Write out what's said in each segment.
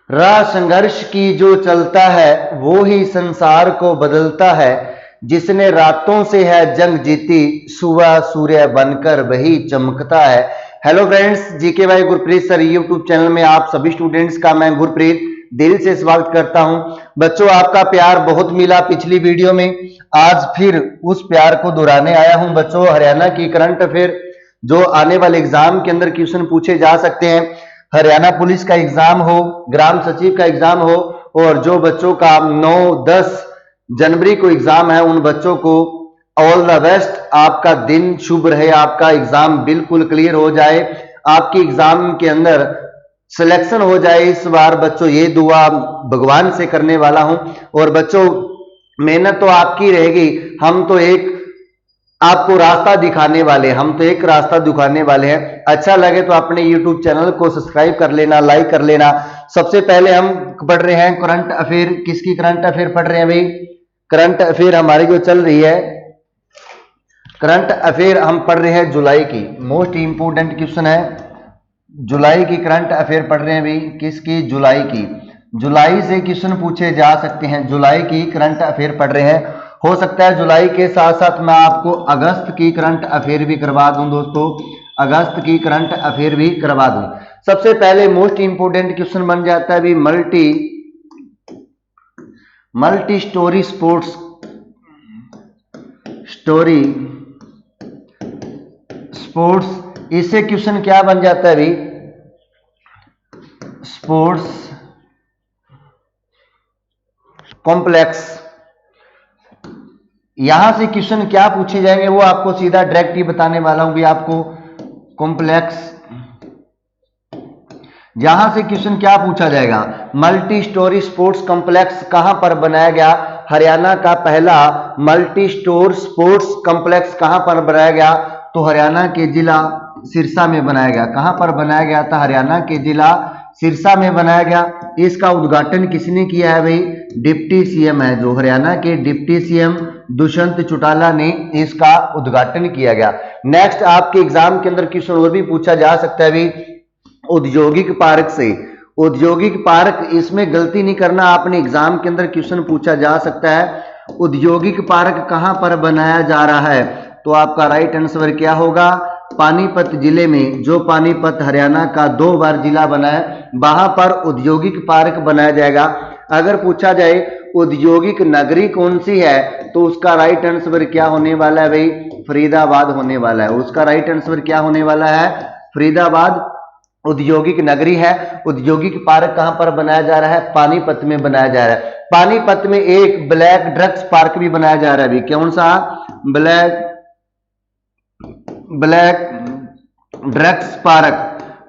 राह संघर्ष की जो चलता है वो ही संसार को बदलता है। जिसने रातों से है जंग जीती, सुबह सूर्य बनकर वही चमकता है। हेलो फ्रेंड्स, जीके भाई गुरप्रीत सर यूट्यूब चैनल में आप सभी स्टूडेंट्स का मैं गुरप्रीत दिल से स्वागत करता हूं। बच्चों, आपका प्यार बहुत मिला पिछली वीडियो में, आज फिर उस प्यार को दोहराने आया हूं। बच्चों, हरियाणा की करंट अफेयर जो आने वाले एग्जाम के अंदर क्वेश्चन पूछे जा सकते हैं, हरियाणा पुलिस का एग्जाम हो, ग्राम सचिव का एग्जाम हो, और जो बच्चों का 9-10 जनवरी को एग्जाम है उन बच्चों को ऑल द बेस्ट। आपका दिन शुभ रहे, आपका एग्जाम बिल्कुल क्लियर हो जाए, आपकी एग्जाम के अंदर सिलेक्शन हो जाए इस बार। बच्चों, ये दुआ भगवान से करने वाला हूं। और बच्चों, मेहनत तो आपकी रहेगी, हम तो एक आपको रास्ता दिखाने वाले, हम तो एक रास्ता दिखाने वाले हैं। अच्छा लगे तो अपने YouTube चैनल को सब्सक्राइब कर लेना, लाइक कर लेना। सबसे पहले हम पढ़ रहे हैं करंट अफेयर। किसकी करंट अफेयर पढ़ रहे हैं भाई? करंट अफेयर हमारी जो चल रही है, करंट अफेयर हम पढ़ रहे हैं जुलाई की। मोस्ट इंपोर्टेंट क्वेश्चन है, जुलाई की करंट अफेयर पढ़ रहे हैं भाई। किसकी? जुलाई की। जुलाई से क्वेश्चन पूछे जा सकते हैं, जुलाई की करंट अफेयर पढ़ रहे हैं। हो सकता है जुलाई के साथ साथ मैं आपको अगस्त की करंट अफेयर भी करवा दूं दोस्तों, अगस्त की करंट अफेयर भी करवा दूं। सबसे पहले मोस्ट इंपोर्टेंट क्वेश्चन बन जाता है भी multi storey sports story sports. इससे क्वेश्चन क्या बन जाता है भाई? Sports complex. यहां से क्वेश्चन क्या पूछे जाएंगे वो आपको सीधा डायरेक्ट ही बताने वाला हूं भी आपको। कॉम्प्लेक्स, यहां से क्वेश्चन क्या पूछा जाएगा? मल्टी स्टोरी स्पोर्ट्स कॉम्प्लेक्स कहां पर बनाया गया? हरियाणा का पहला मल्टी स्टोर स्पोर्ट्स कॉम्प्लेक्स कहां पर बनाया गया? तो हरियाणा के जिला सिरसा में बनाया गया। कहां पर बनाया गया था? हरियाणा के जिला सिरसा में बनाया गया। इसका उद्घाटन किसने किया है भाई? डिप्टी सीएम है, जो हरियाणा के डिप्टी सीएम दुष्यंत चौटाला ने इसका उद्घाटन किया गया। नेक्स्ट आपके एग्जाम के अंदर क्वेश्चन और भी पूछा जा सकता है भाई, औद्योगिक पार्क से। औद्योगिक पार्क, इसमें गलती नहीं करना, आपने एग्जाम के अंदर क्वेश्चन पूछा जा सकता है औद्योगिक पार्क कहां पर बनाया जा रहा है? तो आपका राइट आंसर क्या होगा? पानीपत जिले में, जो पानीपत हरियाणा का 2 बार जिला बना है, वहां पर औद्योगिक पार्क बनाया जाएगा। अगर पूछा जाए औद्योगिक नगरी कौन सी है, तो उसका राइट आंसर क्या होने वाला है भाई? फरीदाबाद होने वाला है। उसका राइट आंसर क्या होने वाला है? फरीदाबाद औद्योगिक नगरी है। औद्योगिक पार्क कहां पर बनाया जा रहा है? पानीपत में बनाया जा रहा है। पानीपत में एक ब्लैक ड्रग्स पार्क भी बनाया जा रहा है अभी। कौन सा? Black drugs park.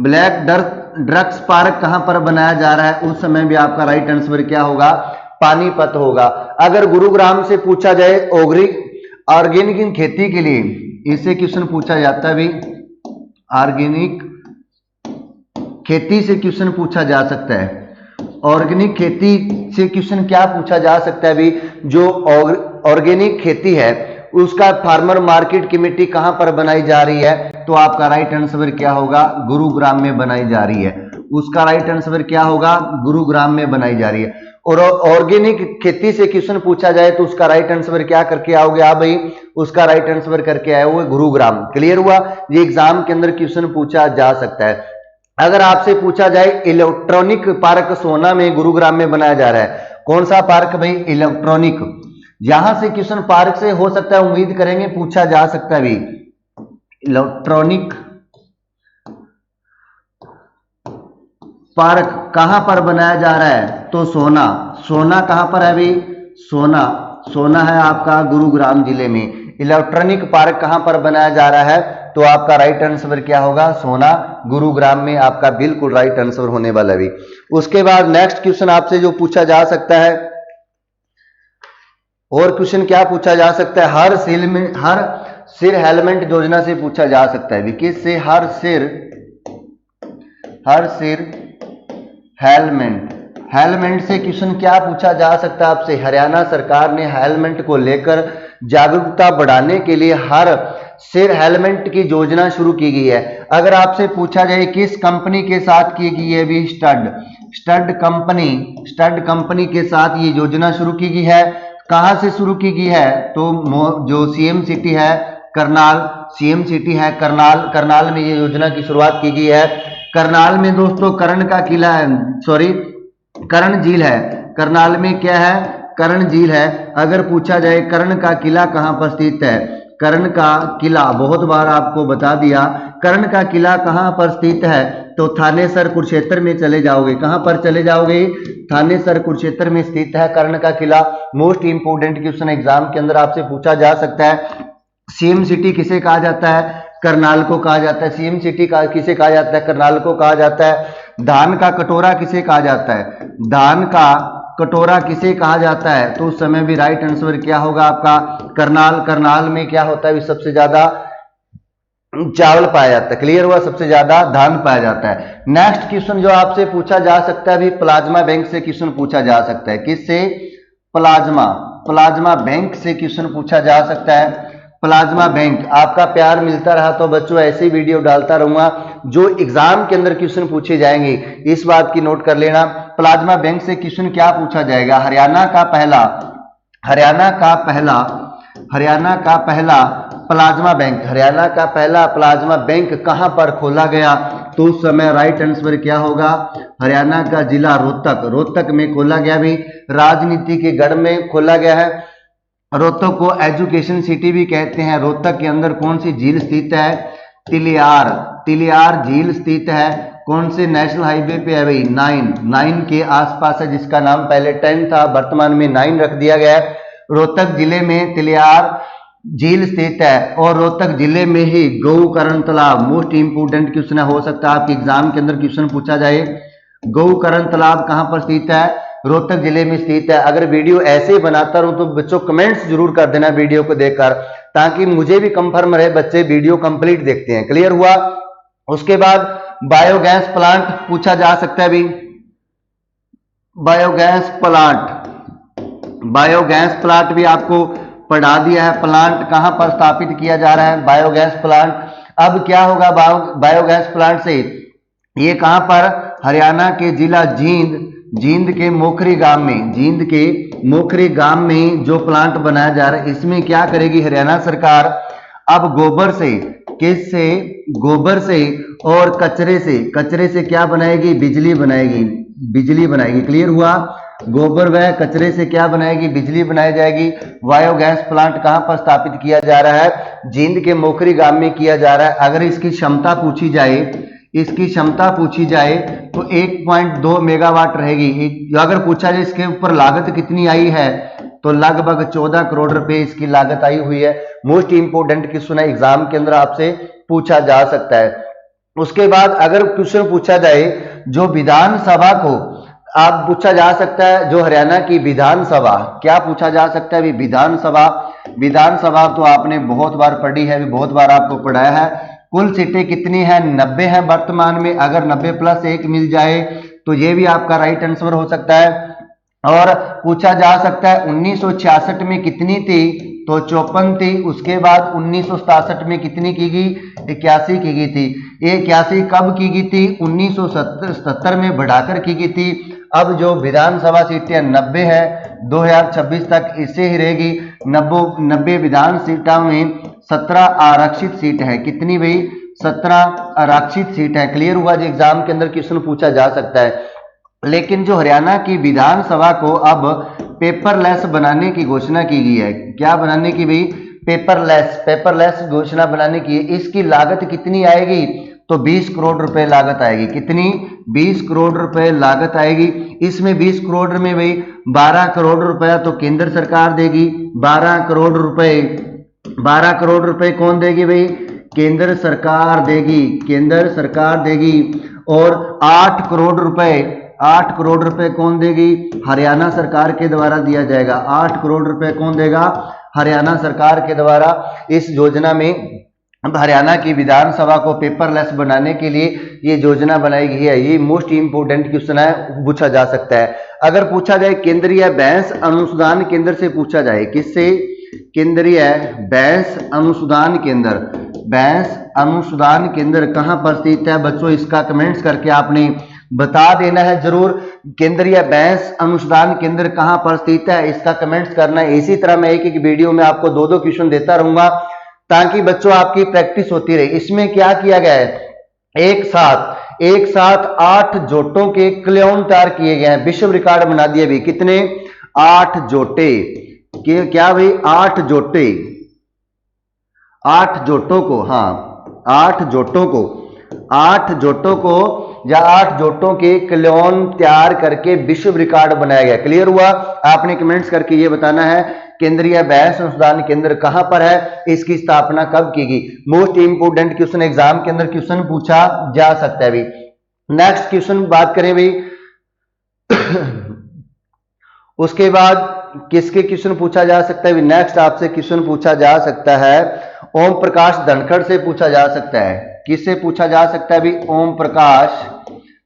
Black drugs park कहां पर बनाया जा रहा है? उस समय भी आपका राइट आंसर क्या होगा? पानीपत होगा। अगर गुरुग्राम से पूछा जाए ऑर्गेनिक खेती के लिए, इससे क्वेश्चन पूछा जाता है भी, ऑर्गेनिक खेती से क्वेश्चन पूछा जा सकता है। ऑर्गेनिक खेती से क्वेश्चन क्या पूछा जा सकता है भी? जो ऑर्गेनिक खेती है उसका फार्मर मार्केट कमेटी कहां पर बनाई जा रही है? तो आपका राइट आंसर क्या होगा? गुरुग्राम में बनाई जा रही है। उसका राइट आंसर क्या होगा? गुरुग्राम में बनाई जा रही है। और ऑर्गेनिक खेती से क्वेश्चन पूछा जाए तो उसका राइट आंसर क्या करके आओगे आप भाई? उसका राइट आंसर करके आए हुए गुरुग्राम। क्लियर हुआ? ये एग्जाम के अंदर क्वेश्चन पूछा जा सकता है। अगर आपसे पूछा जाए इलेक्ट्रॉनिक पार्क सोना में गुरुग्राम में बनाया जा रहा है, कौन सा पार्क भाई? इलेक्ट्रॉनिक। यहां से क्वेश्चन पार्क से हो सकता है, उम्मीद करेंगे पूछा जा सकता है भी। इलेक्ट्रॉनिक पार्क कहां पर बनाया जा रहा है? तो सोना। सोना कहां पर है भाई? सोना है आपका गुरुग्राम जिले में। इलेक्ट्रॉनिक पार्क कहां पर बनाया जा रहा है? तो आपका राइट आंसर क्या होगा? सोना, गुरुग्राम में आपका बिल्कुल राइट आंसर होने वाला भी। उसके बाद नेक्स्ट क्वेश्चन आपसे जो पूछा जा सकता है, और क्वेश्चन क्या पूछा जा सकता है? हर सिर हेलमेट योजना से पूछा जा सकता है भी। किससे? हर सिर हेलमेट से क्वेश्चन क्या पूछा जा सकता है आपसे? हरियाणा सरकार ने हेलमेट को लेकर जागरूकता बढ़ाने के लिए हर सिर हेलमेट की योजना शुरू की गई है। अगर आपसे पूछा जाए किस कंपनी के साथ की गई है, भी स्टड कंपनी के साथ ये योजना शुरू की गई है। कहां से शुरू की गई है, तो जो सीएम सिटी है करनाल में ये योजना की शुरुआत की गई है। करनाल में दोस्तों कर्ण का किला है, सॉरी कर्ण झील है। करनाल में क्या है, कर्ण झील है। अगर पूछा जाए कर्ण का किला कहां पर स्थित है, कर्ण का किला बहुत बार आपको बता दिया। कर्ण का किला कहां पर स्थित है, तो थानेसर कुरुक्षेत्र में चले जाओगे। कहां पर चले जाओगे, थानेसर कुरुक्षेत्र में स्थित है कर्ण का किला। मोस्ट इंपोर्टेंट क्वेश्चन एग्जाम के अंदर आपसे पूछा जा सकता है। सीएम सिटी किसे कहा जाता है, करनाल को कहा जाता है। सीएम सिटी का किसे कहा जाता है, करनाल को कहा जाता है। धान का कटोरा किसे कहा जाता है, धान का कटोरा किसे कहा जाता है, तो उस समय भी राइट आंसर क्या होगा आपका करनाल। करनाल में क्या होता है, सबसे ज्यादा चावल पाया जाता है। क्लियर हुआ, सबसे ज्यादा धान पाया जाता है। नेक्स्ट क्वेश्चन जो आपसे पूछा जा सकता है, अभी प्लाज्मा बैंक से क्वेश्चन पूछा जा सकता है। किससे, प्लाज्मा बैंक से क्वेश्चन पूछा जा सकता है। प्लाज्मा बैंक, आपका प्यार मिलता रहा तो बच्चों ऐसी वीडियो डालता रहूंगा जो एग्जाम के अंदर क्वेश्चन पूछे जाएंगे, इस बात की नोट कर लेना। प्लाज्मा बैंक से क्वेश्चन क्या पूछा जाएगा, हरियाणा का पहला प्लाज्मा बैंक कहां पर खोला गया, तो उस समय राइट आंसर क्या होगा, हरियाणा का जिला रोहतक में खोला गया। भी राजनीति के गढ़ में खोला गया है। रोहतक को एजुकेशन सिटी भी कहते हैं। रोहतक के अंदर कौन सी झील स्थित है, तिलियार झील स्थित है। कौन से नेशनल हाईवे पे है भाई, 9 के आसपास है, जिसका नाम पहले 10 था, वर्तमान में 9 रख दिया गया है। रोहतक जिले में तिलियार झील स्थित है और रोहतक जिले में ही गौकर्ण तालाब, मोस्ट इंपोर्टेंट क्वेश्चन हो सकता है आपके एग्जाम के अंदर क्वेश्चन पूछा जाए। गौकर्ण तालाब कहां पर स्थित है, रोहतक जिले में स्थित है। अगर वीडियो ऐसे बनाता रहूं तो बच्चों कमेंट्स जरूर कर देना वीडियो को देखकर, ताकि मुझे भी कंफर्म रहे बच्चे वीडियो कंप्लीट देखते हैं। क्लियर हुआ। उसके बाद बायोगैस प्लांट पूछा जा सकता है। भी बायोगैस प्लांट भी आपको पढ़ा दिया है। प्लांट कहां पर स्थापित किया जा रहा है, बायोगैस प्लांट। अब क्या होगा बायोगैस प्लांट से, ये कहां पर, हरियाणा के जिला जींद के मोखरी गांव में जो प्लांट बनाया जा रहा है, इसमें क्या करेगी हरियाणा सरकार, अब गोबर से और कचरे से क्या बनाएगी, बिजली बनाएगी। क्लियर हुआ। गोबर व कचरे से क्या बनाएगी, बिजली बनाई जाएगी। बायोगैस प्लांट कहां पर स्थापित किया जा रहा है, जींद के मोखरी गांव में किया जा रहा है। अगर इसकी क्षमता पूछी जाए तो 1.2 मेगावाट रहेगी। अगर पूछा जाए इसके ऊपर लागत कितनी आई है, तो लगभग 14 करोड़ रुपए इसकी लागत आई हुई है। मोस्ट इंपोर्टेंट क्वेश्चन है, एग्जाम के अंदर आपसे पूछा जा सकता है। उसके बाद अगर क्वेश्चन पूछा जाए जो विधानसभा को, आप पूछा जा सकता है जो हरियाणा की विधानसभा, क्या पूछा जा सकता है, विधानसभा तो आपने बहुत बार पढ़ी है, बहुत बार आपको पढ़ाया है। कुल सीटें कितनी है, 90 है वर्तमान में। अगर 90 प्लस 1 मिल जाए तो ये भी आपका राइट आंसर हो सकता है। और पूछा जा सकता है 1966 में कितनी थी, तो 54 थी। उसके बाद 1967 में कितनी की गई, 81 की गई थी। 81 कब की गई थी, 1970 में बढ़ाकर की गई थी। अब जो विधानसभा सीटें 90 है, 2026 तक इससे ही रहेगी। 90 विधान सीटों में 17 आरक्षित सीट है। कितनी भाई, 17 आरक्षित सीट है। क्लियर हुआ। जो एग्जाम के अंदर क्वेश्चन पूछा जा सकता है। लेकिन जो हरियाणा की विधानसभा को अब पेपरलेस बनाने की घोषणा की गई है, क्या बनाने की भाई, पेपरलेस घोषणा बनाने की। इसकी लागत कितनी आएगी, तो 20 करोड़ रुपए लागत आएगी। कितनी, 20 करोड़ रुपए लागत आएगी। इसमें 20 करोड़ में भाई 12 करोड़ रुपया तो केंद्र सरकार देगी। 12 करोड़ रुपए कौन देगी भाई, केंद्र सरकार देगी। और 8 करोड़ रुपए कौन देगी, हरियाणा सरकार के द्वारा दिया जाएगा। 8 करोड़ रुपए कौन देगा, हरियाणा सरकार के द्वारा। इस योजना में हरियाणा की विधानसभा को पेपरलेस बनाने के लिए ये योजना बनाई गई है। ये मोस्ट इंपोर्टेंट क्वेश्चन है, पूछा जा सकता है। अगर पूछा जाए केंद्रीय भैंस अनुसंधान केंद्र से पूछा जाए, किससे, केंद्रीय बैंस अनुसंधान केंद्र, बैंस अनुसंधान केंद्र कहां पर स्थित है बच्चों? इसका कमेंट्स करके आपने बता देना है जरूर। केंद्रीय बैंस अनुसंधान केंद्र कहां पर स्थित है, इसका कमेंट्स करना है। इसी तरह मैं एक एक वीडियो में आपको दो दो क्वेश्चन देता रहूंगा ताकि बच्चों आपकी प्रैक्टिस होती रहे। इसमें क्या किया गया है, एक साथ 8 जोटों के क्लेवन तैयार किए गए हैं, विश्व रिकॉर्ड बना दिए भी। कितने? 8 जोटे के, क्या भाई? 8 जोटे, 8 जोटों को, हाँ 8 जोटों को, 8 जोटों को या 8 जोटों के क्लेवन तैयार करके विश्व रिकॉर्ड बनाया गया। क्लियर हुआ? आपने कमेंट्स करके ये बताना है केंद्रीय बैंस अनुसंधान केंद्र कहां पर है, इसकी स्थापना कब की गई। मोस्ट इंपोर्टेंट क्वेश्चन एग्जाम के अंदर क्वेश्चन पूछा जा सकता है भाई। नेक्स्ट क्वेश्चन बात करें भाई उसके बाद किसके क्वेश्चन पूछा जा सकता है? नेक्स्ट आपसे क्वेश्चन पूछा जा सकता है ओम प्रकाश धनखड़ से पूछा जा सकता है। किससे पूछा जा सकता है भी? ओम प्रकाश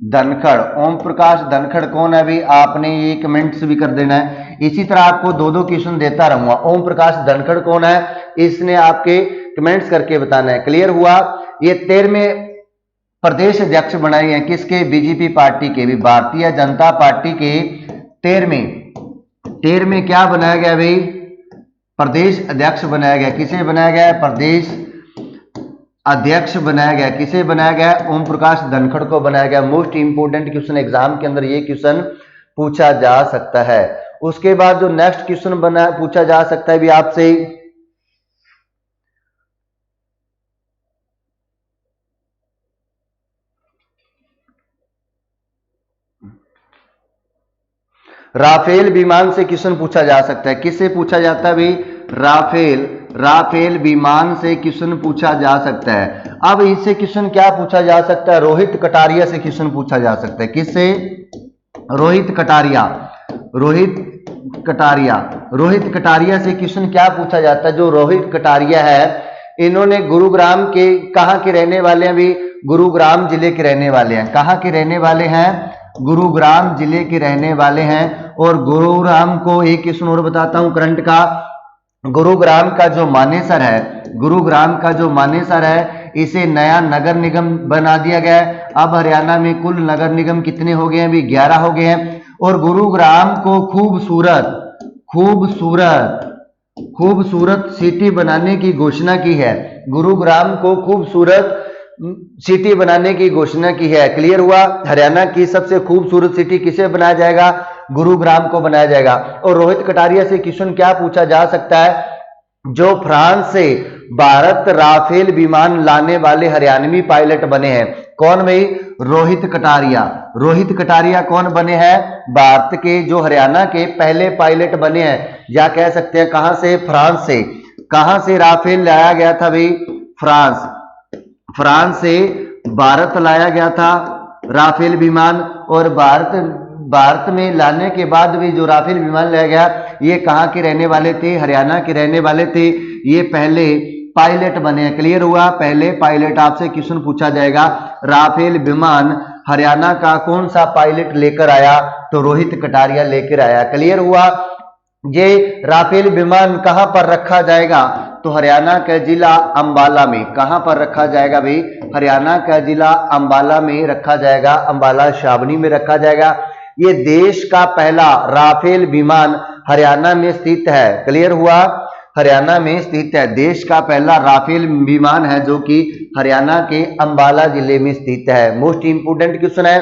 धनखड़। ओम प्रकाश धनखड़ कौन है भी? आपने ये कमेंट्स भी कर देना है। इसी तरह आपको दो दो क्वेश्चन देता रहूंगा। ओम प्रकाश धनखड़ कौन है, इसने आपके कमेंट्स करके बताना है। क्लियर हुआ? ये 13वें प्रदेश अध्यक्ष बनाए गए किसके? बीजेपी पार्टी के भी, भारतीय जनता पार्टी के 13वें क्या बनाया गया भाई? प्रदेश अध्यक्ष बनाया गया। किसे बनाया गया? प्रदेश अध्यक्ष बनाया गया। किसे बनाया गया? ओम प्रकाश धनखड़ को बनाया गया। मोस्ट इंपोर्टेंट क्वेश्चन एग्जाम के अंदर ये क्वेश्चन पूछा जा सकता है। उसके बाद जो नेक्स्ट क्वेश्चन बना पूछा जा सकता है भी आपसे, राफेल विमान से क्वेश्चन पूछा जा सकता है। किससे पूछा जाता है भाई? राफेल विमान से क्वेश्चन पूछा जा सकता है। अब इससे क्वेश्चन क्या पूछा जा सकता है? रोहित कटारिया से क्वेश्चन पूछा जा सकता है। किससे? रोहित कटारिया से क्वेश्चन क्या पूछा जाता है? जो रोहित कटारिया है इन्होंने गुरुग्राम के, कहां के रहने वाले हैं भी? गुरुग्राम जिले के रहने वाले हैं। कहां के रहने वाले हैं? गुरुग्राम जिले के रहने वाले हैं। और गुरुग्राम को एक क्वेश्चन और बताता हूं करंट का। गुरुग्राम का जो मानेसर है इसे नया नगर निगम बना दिया गया है। अब हरियाणा में कुल नगर निगम कितने हो गए हैं भी? 11 हो गए हैं। और गुरुग्राम को खूबसूरत सिटी बनाने की घोषणा की है। गुरुग्राम को खूबसूरत सिटी बनाने की घोषणा की है। क्लियर हुआ? हरियाणा की सबसे खूबसूरत सिटी किसे बनाया जाएगा? गुरुग्राम को बनाया जाएगा। और रोहित कटारिया से क्वेश्चन क्या पूछा जा सकता है? जो फ्रांस से भारत राफेल विमान लाने वाले हरियाणवी पायलट बने हैं, कौन भाई? रोहित कटारिया कौन बने हैं? भारत के, जो हरियाणा के पहले पायलट बने हैं, या कह सकते हैं कहां से? फ्रांस से। कहां से राफेल लाया गया था भाई? फ्रांस से भारत लाया गया था राफेल विमान। और भारत में लाने के बाद भी जो राफेल विमान लाया गया, ये कहां के रहने वाले थे? हरियाणा के रहने वाले थे। ये पहले पायलट बने हैं। क्लियर हुआ? पहले पायलट आपसे क्वेश्चन पूछा जाएगा। राफेल विमान हरियाणा का कौन सा पायलट लेकर आया? तो रोहित कटारिया लेकर आया। क्लियर हुआ? ये राफेल विमान कहां पर रखा जाएगा? तो हरियाणा के जिला अंबाला में। कहां पर रखा जाएगा भाई? हरियाणा का जिला अंबाला में रखा जाएगा, अंबाला छावनी में रखा जाएगा। ये देश का पहला राफेल विमान हरियाणा में स्थित है। क्लियर हुआ? हरियाणा में स्थित है। देश का पहला राफेल विमान है जो कि हरियाणा के अंबाला जिले में स्थित है। मोस्ट इंपोर्टेंट क्वेश्चन है।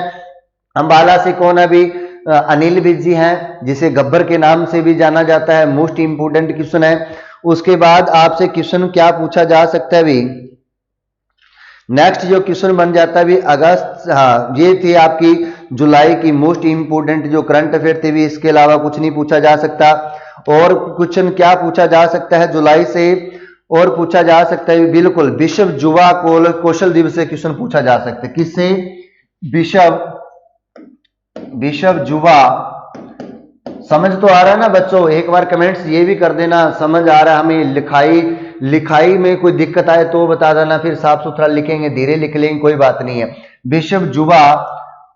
अंबाला से कौन है अभी? अनिल विज जी हैं, जिसे गब्बर के नाम से भी जाना जाता है। मोस्ट इंपोर्टेंट क्वेश्चन है। उसके बाद आपसे क्वेश्चन क्या पूछा जा सकता है भी? नेक्स्ट जो क्वेश्चन बन जाता है भी अगस्त, हाँ ये थी आपकी जुलाई की मोस्ट इंपोर्टेंट जो करंट अफेयर थे भी। इसके अलावा कुछ नहीं पूछा जा सकता। और क्वेश्चन क्या पूछा जा सकता है जुलाई से? और पूछा जा सकता है बिल्कुल विश्व युवा कौशल दिवस से क्वेश्चन पूछा जा सकता है। किससे? विश्व युवा। समझ तो आ रहा है ना बच्चों? एक बार कमेंट्स ये भी कर देना समझ आ रहा है हमें। लिखाई में कोई दिक्कत आए तो बता देना, फिर साफ सुथरा लिखेंगे, धीरे लिख लेंगे, कोई बात नहीं है। विश्व युवा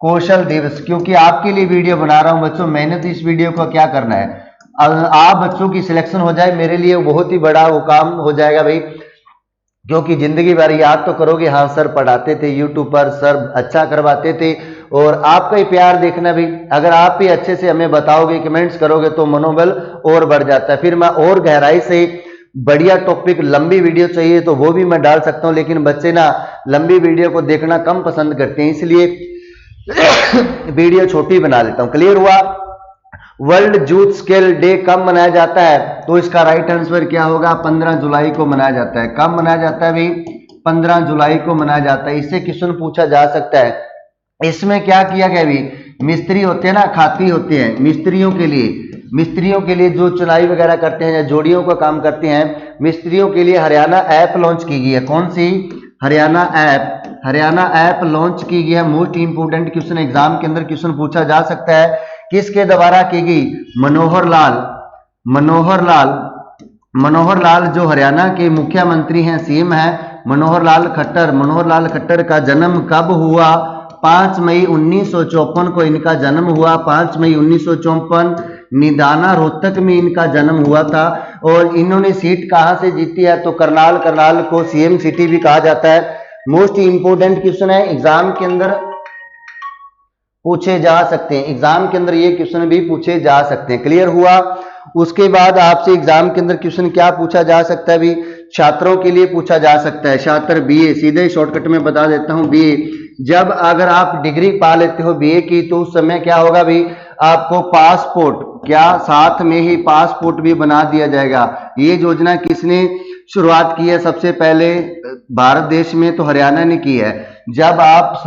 कौशल दिवस, क्योंकि आपके लिए वीडियो बना रहा हूं बच्चों, मैंने तो इस वीडियो को क्या करना है, आप बच्चों की सिलेक्शन हो जाए, मेरे लिए बहुत ही बड़ा वो काम हो जाएगा भाई, क्योंकि जिंदगी भर याद तो करोगे हाँ सर पढ़ाते थे यूट्यूब पर, सर अच्छा करवाते थे, और आपका ही प्यार देखना भी, अगर आप ही अच्छे से हमें बताओगे, कमेंट्स करोगे तो मनोबल और बढ़ जाता है। फिर मैं और गहराई से बढ़िया टॉपिक, लंबी वीडियो चाहिए तो वो भी मैं डाल सकता हूं, लेकिन बच्चे ना लंबी वीडियो को देखना कम पसंद करते हैं, इसलिए वीडियो छोटी बना लेता हूं। क्लियर हुआ? वर्ल्ड जूथ स्केल डे कब मनाया जाता है? तो इसका राइट आंसर क्या होगा? 15 जुलाई को मनाया जाता है। कब मनाया जाता है भाई? 15 जुलाई को मनाया जाता है। इससे क्वेश्चन पूछा जा सकता है। इसमें क्या किया गया भी, मिस्त्री होते हैं ना, खाती होते हैं, मिस्त्रियों के लिए जो चुनाई वगैरह करते हैं या जोड़ियों का काम करते हैं, मिस्त्रियों के लिए हरियाणा ऐप लॉन्च की गई है। कौन सी? हरियाणा ऐप लॉन्च की गई है। मोस्ट इंपोर्टेंट क्वेश्चन एग्जाम के अंदर क्वेश्चन पूछा जा सकता है। किसके द्वारा की गई? मनोहर लाल जो हरियाणा के मुख्यमंत्री हैं, सीएम हैं मनोहर लाल खट्टर का जन्म कब हुआ? 5 मई 1954 को इनका जन्म हुआ। 5 मई 1954 निदाना रोहतक में इनका जन्म हुआ था। और इन्होंने सीट कहां से जीती है? तो करनाल को सीएम सिटी भी कहा जाता है। मोस्ट इंपोर्टेंट क्वेश्चन है, एग्जाम के अंदर पूछे जा सकते हैं, एग्जाम के अंदर ये क्वेश्चन भी पूछे जा सकते हैं। क्लियर हुआ? उसके बाद आपसे एग्जाम के अंदर क्वेश्चन क्या पूछा जा सकता है भी? छात्रों के लिए पूछा जा सकता है। छात्र बीए, सीधे शॉर्टकट में बता देता हूं, बीए, जब अगर आप डिग्री पा लेते हो बीए की, तो उस समय क्या होगा भी? आपको पासपोर्ट, क्या साथ में ही पासपोर्ट भी बना दिया जाएगा। ये योजना किसने शुरुआत की है? सबसे पहले भारत देश में तो हरियाणा ने की है। जब आप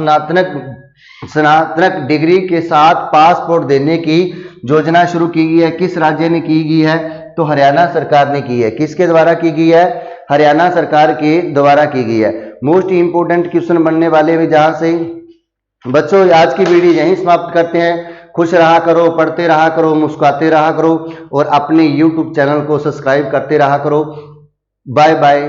स्नातक डिग्री के साथ पासपोर्ट देने की योजना शुरू की गई है, किस राज्य ने की गई है? तो हरियाणा सरकार ने की है। किसके द्वारा की गई है? हरियाणा सरकार के द्वारा की गई है। मोस्ट इंपोर्टेंट क्वेश्चन बनने वाले भी जहां से। बच्चों आज की वीडियो यहीं समाप्त करते हैं। खुश रहा करो, पढ़ते रहा करो, मुस्कुराते रहा करो, और अपने YouTube चैनल को सब्सक्राइब करते रहा करो। Bye bye.